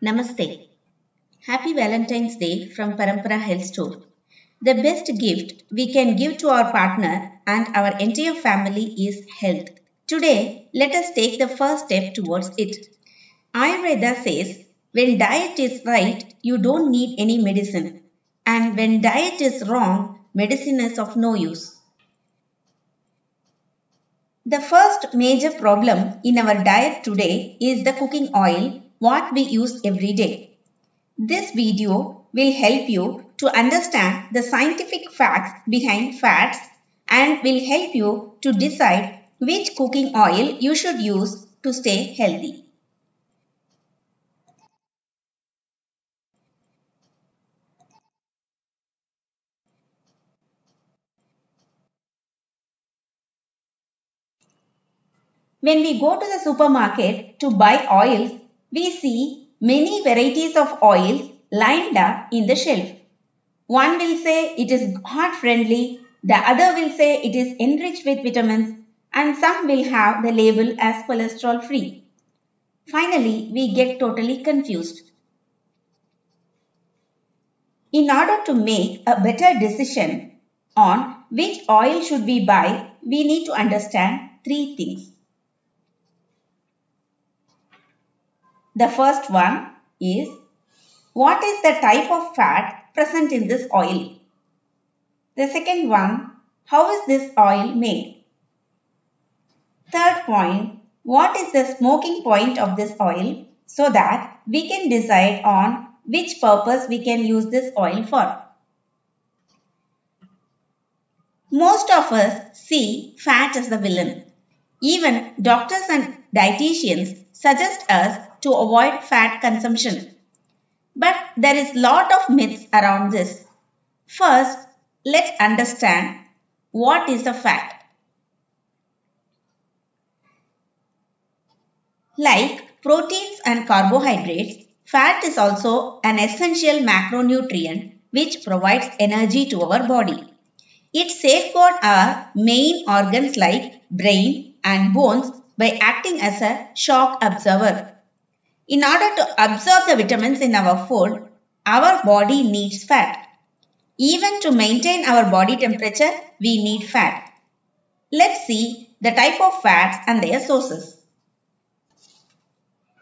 Namaste. Happy Valentine's Day from Parampara Health Store. The best gift we can give to our partner and our entire family is health. Today, let us take the first step towards it. Ayurveda says when diet is right, you don't need any medicine. And when diet is wrong, medicine is of no use. The first major problem in our diet today is the cooking oil, what we use every day. This video will help you to understand the scientific facts behind fats and will help you to decide which cooking oil you should use to stay healthy. When we go to the supermarket to buy oils, we see many varieties of oils lined up in the shelf. One will say it is heart friendly, the other will say it is enriched with vitamins, and some will have the label as cholesterol free. Finally, we get totally confused. In order to make a better decision on which oil should we buy, we need to understand three things. The first one is what is the type of fat present in this oil? The second one, how is this oil made? Third point, what is the smoking point of this oil so that we can decide on which purpose we can use this oil for. Most of us see fat as the villain. Even doctors and dietitians suggest us to avoid fat consumption. But there is lot of myths around this. First, let's understand what is a fat. Like proteins and carbohydrates, fat is also an essential macronutrient which provides energy to our body. It safeguards our main organs like brain and bones by acting as a shock absorber. In order to absorb the vitamins in our food, our body needs fat. Even to maintain our body temperature, we need fat. Let's see the type of fats and their sources.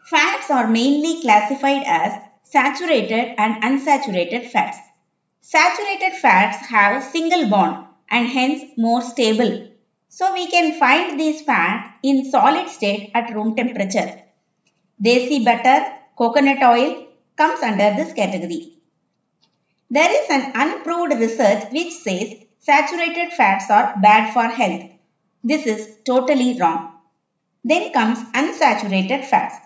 Fats are mainly classified as saturated and unsaturated fats. Saturated fats have single bond and hence more stable. So we can find these fats in solid state at room temperature. Desi butter, coconut oil comes under this category. There is an unproved research which says saturated fats are bad for health. This is totally wrong. Then comes unsaturated fats.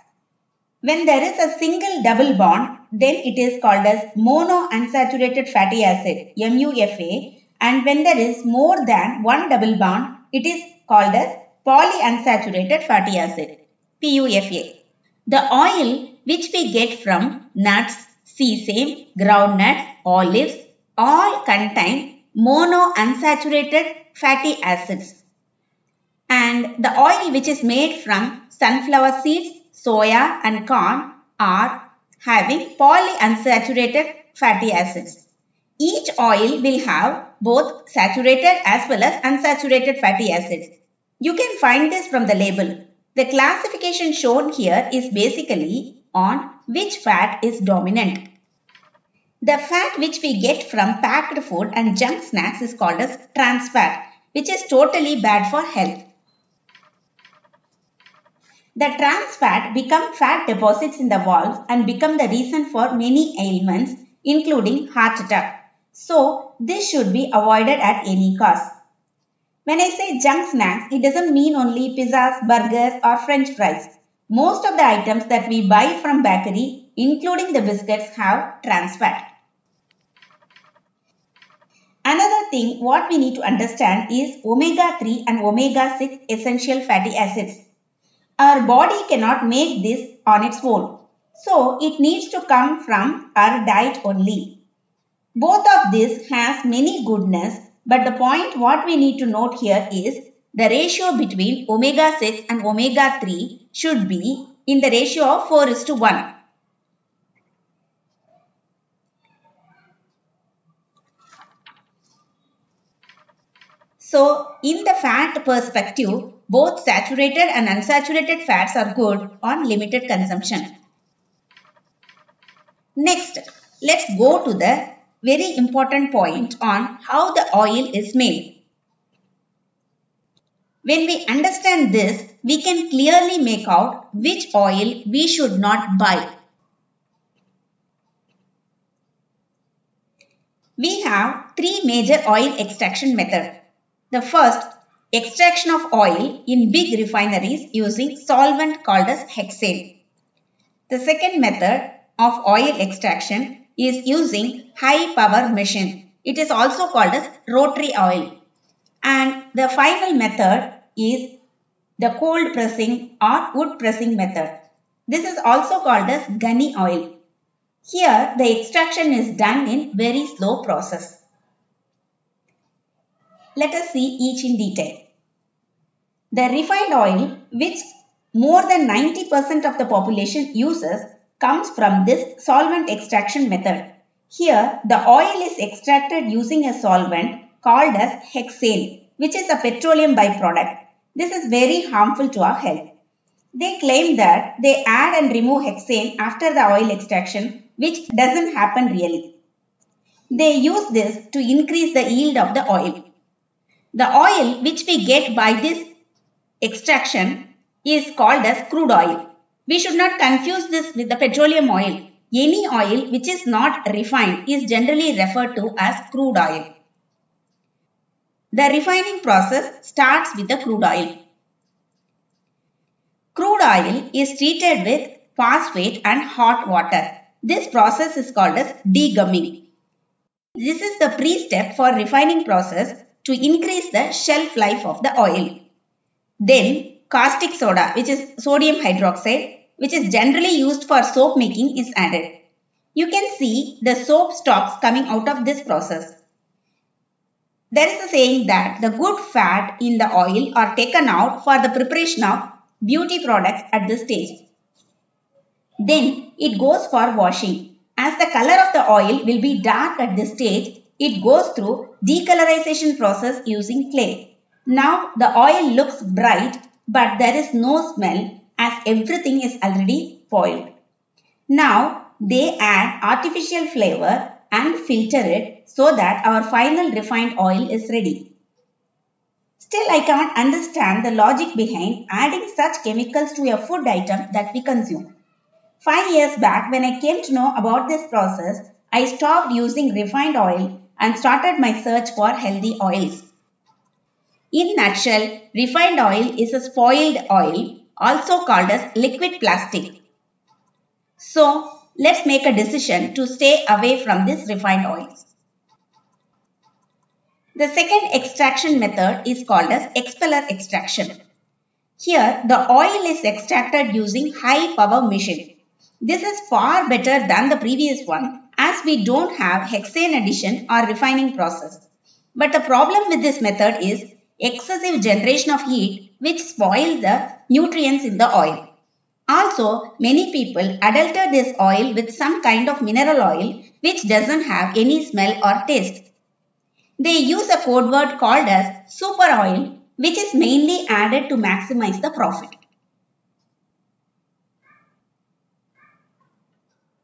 When there is a single double bond, then it is called as monounsaturated fatty acid, MUFA, and when there is more than one double bond, it is called as polyunsaturated fatty acid, PUFA. The oil which we get from nuts, sesame, groundnut, olives all contain monounsaturated fatty acids. And the oil which is made from sunflower seeds, soya and corn are having polyunsaturated fatty acids. Each oil will have both saturated as well as unsaturated fatty acids. You can find this from the label. The classification shown here is basically on which fat is dominant. The fat which we get from packed food and junk snacks is called as trans fat, which is totally bad for health. The trans fat become fat deposits in the valves and become the reason for many ailments including heart attack. So this should be avoided at any cost. When I say junk snacks, it doesn't mean only pizzas, burgers or french fries. Most of the items that we buy from bakery including the biscuits have trans fat. Another thing what we need to understand is omega-3 and omega-6 essential fatty acids. Our body cannot make this on its own. So it needs to come from our diet only. Both of this has many goodness, but the point what we need to note here is the ratio between omega-6 and omega-3 should be in the ratio of 4:1. So, in the fat perspective, both saturated and unsaturated fats are good on limited consumption. Next, let's go to the very important point on how the oil is made. When we understand this, we can clearly make out which oil we should not buy. We have three major oil extraction methods. The first, extraction of oil in big refineries using solvent called as hexane. The second method of oil extraction is using high power machine. It is also called as rotary oil. And the final method is the cold pressing or wood pressing method. This is also called as gunny oil. Here the extraction is done in very slow process. Let us see each in detail. The refined oil, which more than 90% of the population uses, comes from this solvent extraction method. Here the oil is extracted using a solvent called as hexane, which is a petroleum byproduct. This is very harmful to our health. They claim that they add and remove hexane after the oil extraction, which doesn't happen really. They use this to increase the yield of the oil. The oil which we get by this extraction is called as crude oil. We should not confuse this with the petroleum oil. Any oil which is not refined is generally referred to as crude oil. The refining process starts with the crude oil. Crude oil is treated with phosphate and hot water. This process is called as degumming. This is the pre-step for refining process to increase the shelf life of the oil. Then caustic soda, which is sodium hydroxide, which is generally used for soap making, is added. You can see the soap stalks coming out of this process. There is a saying that the good fat in the oil are taken out for the preparation of beauty products at this stage. Then it goes for washing. As the color of the oil will be dark at this stage, it goes through decolorization process using clay. Now the oil looks bright, but there is no smell as everything is already boiled. Now they add artificial flavor and filter it so that our final refined oil is ready. Still, I can't understand the logic behind adding such chemicals to a food item that we consume. 5 years back, when I came to know about this process, I stopped using refined oil and started my search for healthy oils. In nutshell, refined oil is a spoiled oil, also called as liquid plastic. So, let's make a decision to stay away from this refined oils. The second extraction method is called as expeller extraction. Here, the oil is extracted using high power machine. This is far better than the previous one as we don't have hexane addition or refining process. But the problem with this method is excessive generation of heat which spoils the nutrients in the oil. Also, many people adulterate this oil with some kind of mineral oil which doesn't have any smell or taste. They use a code word called as super oil, which is mainly added to maximize the profit.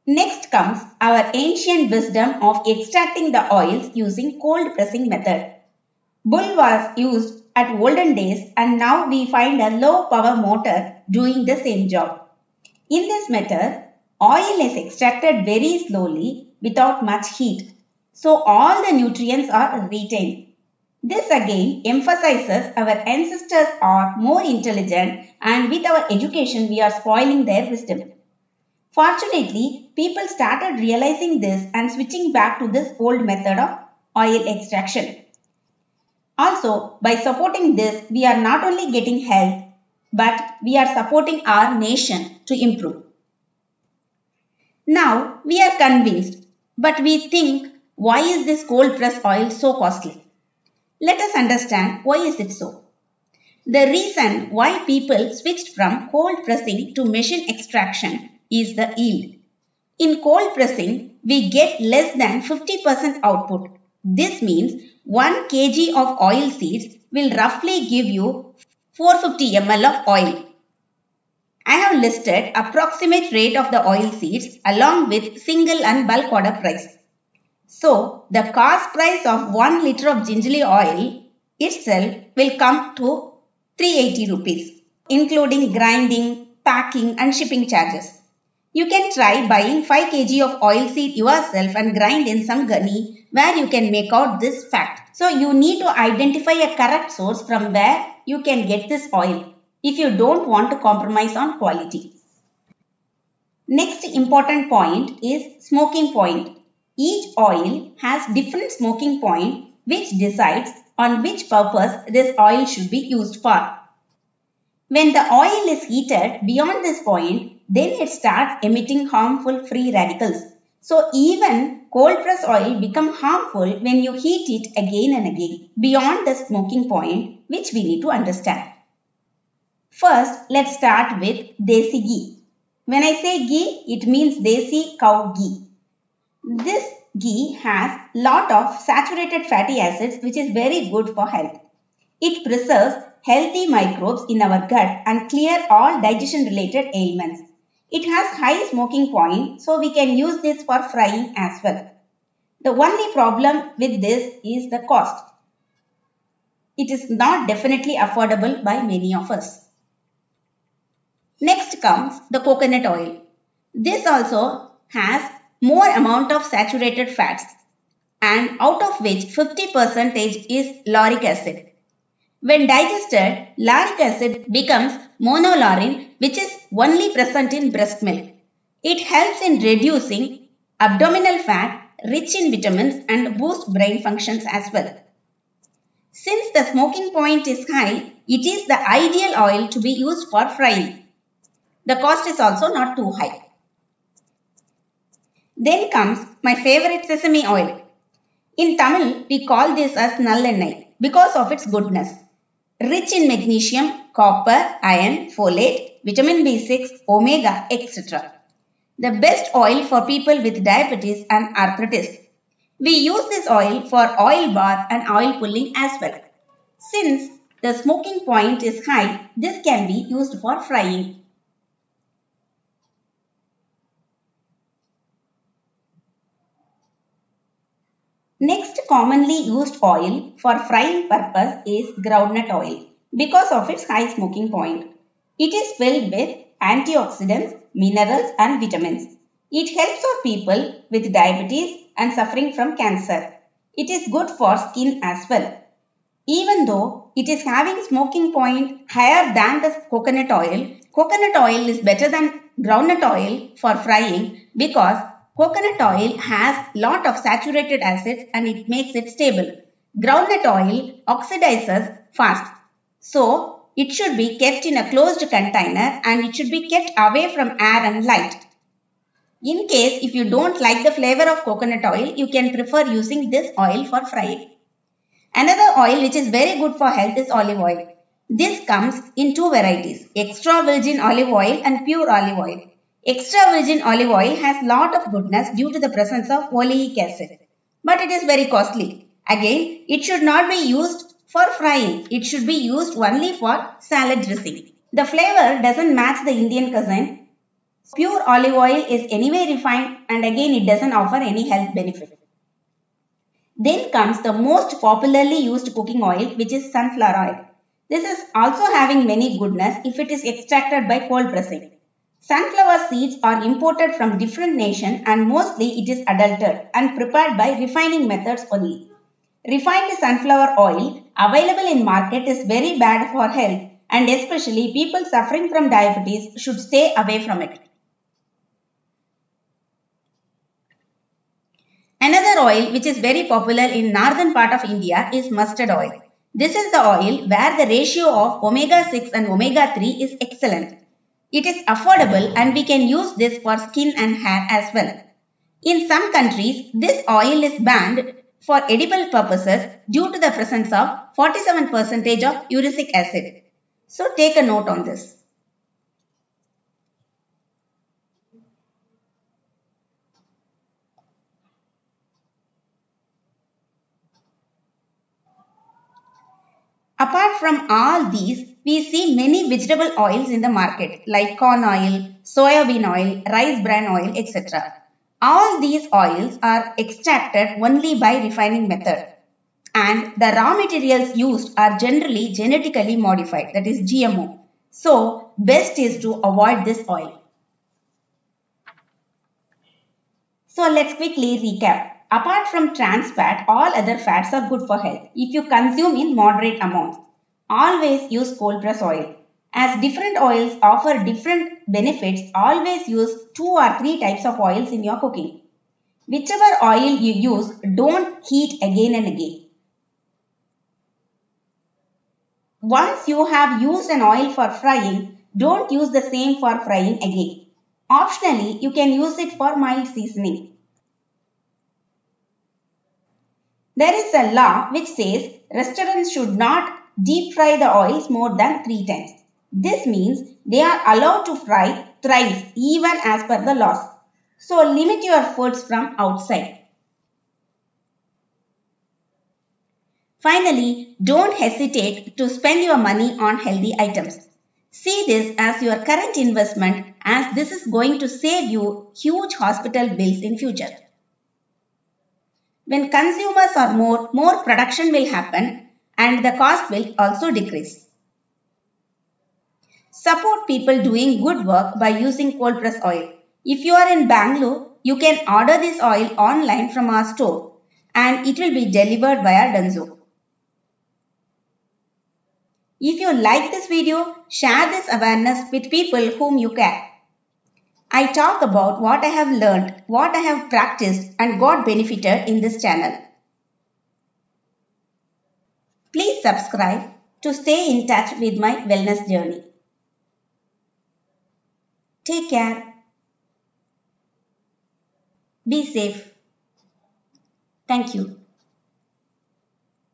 Next comes our ancient wisdom of extracting the oils using cold pressing method. Bull was used at olden days and now we find a low power motor doing the same job. In this method, oil is extracted very slowly without much heat. So all the nutrients are retained. This again emphasizes our ancestors are more intelligent and with our education we are spoiling their wisdom. Fortunately, people started realizing this and switching back to this old method of oil extraction. Also, by supporting this, we are not only getting health, but we are supporting our nation to improve. Now, we are convinced, but we think, why is this cold press oil so costly? Let us understand why is it so. The reason why people switched from cold pressing to machine extraction is the yield. In cold pressing, we get less than 50% output. This means 1 kg of oil seeds will roughly give you 450 ml of oil. I have listed approximate rate of the oil seeds along with single and bulk order price. So, the cost price of 1 liter of gingerly oil itself will come to 380 rupees, including grinding, packing and shipping charges. You can try buying 5 kg of oil seed yourself and grind in some gunny where you can make out this fact. So, you need to identify a correct source from where you can get this oil if you don't want to compromise on quality. Next important point is smoking point. Each oil has different smoking point which decides on which purpose this oil should be used for. When the oil is heated beyond this point, then it starts emitting harmful free radicals. So even cold press oil becomes harmful when you heat it again and again beyond the smoking point, which we need to understand. First, let's start with desi ghee. When I say ghee, it means desi cow ghee. This ghee has lot of saturated fatty acids which is very good for health. It preserves healthy microbes in our gut and clear all digestion related ailments. It has high smoking point, so we can use this for frying as well. The only problem with this is the cost. It is not definitely affordable by many of us. Next comes the coconut oil. This also has more amount of saturated fats and out of which 50% is lauric acid. When digested, lauric acid becomes monolaurin, which is only present in breast milk. It helps in reducing abdominal fat, rich in vitamins and boost brain functions as well. Since the smoking point is high, it is the ideal oil to be used for frying. The cost is also not too high. Then comes my favorite sesame oil. In Tamil, we call this as nallennai because of its goodness. Rich in magnesium, copper, iron, folate, vitamin B6, omega, etc. The best oil for people with diabetes and arthritis. We use this oil for oil bath and oil pulling as well. Since the smoking point is high, this can be used for frying. Next commonly used oil for frying purpose is groundnut oil because of its high smoking point. It is filled with antioxidants, minerals and vitamins. It helps our people with diabetes and suffering from cancer. It is good for skin as well. Even though it is having smoking point higher than the coconut oil is better than groundnut oil for frying because coconut oil has lot of saturated acids and it makes it stable. Groundnut oil oxidizes fast. So, it should be kept in a closed container and it should be kept away from air and light. In case if you don't like the flavor of coconut oil, you can prefer using this oil for frying. Another oil which is very good for health is olive oil. This comes in two varieties, extra virgin olive oil and pure olive oil. Extra virgin olive oil has lot of goodness due to the presence of oleic acid. But it is very costly. Again, it should not be used for frying. It should be used only for salad dressing. The flavor doesn't match the Indian cuisine. Pure olive oil is anyway refined and again it doesn't offer any health benefit. Then comes the most popularly used cooking oil which is sunflower oil. This is also having many goodness if it is extracted by cold pressing. Sunflower seeds are imported from different nations and mostly it is adulterated and prepared by refining methods only. Refined sunflower oil available in market is very bad for health and especially people suffering from diabetes should stay away from it. Another oil which is very popular in northern part of India is mustard oil. This is the oil where the ratio of omega-6 and omega-3 is excellent. It is affordable and we can use this for skin and hair as well. In some countries, this oil is banned for edible purposes due to the presence of 47% of uric acid. So take a note on this. Apart from all these, we see many vegetable oils in the market like corn oil, soybean oil, rice bran oil, etc. All these oils are extracted only by refining method, and the raw materials used are generally genetically modified, that is GMO. So, best is to avoid this oil. So let's quickly recap. Apart from trans fat, all other fats are good for health if you consume in moderate amounts. Always use cold press oil. As different oils offer different benefits, always use 2 or 3 types of oils in your cooking. Whichever oil you use, don't heat again and again. Once you have used an oil for frying, don't use the same for frying again. Optionally, you can use it for mild seasoning. There is a law which says restaurants should not deep fry the oils more than 3 times. This means they are allowed to fry thrice even as per the laws. So limit your foods from outside. Finally, don't hesitate to spend your money on healthy items. See this as your current investment, as this is going to save you huge hospital bills in future. When consumers are more production will happen and the cost will also decrease. Support people doing good work by using cold press oil. If you are in Bangalore, you can order this oil online from our store and it will be delivered via Dunzo. If you like this video, share this awareness with people whom you care. I talk about what I have learned, what I have practiced and got benefited in this channel. Please subscribe to stay in touch with my wellness journey. Take care. Be safe. Thank you.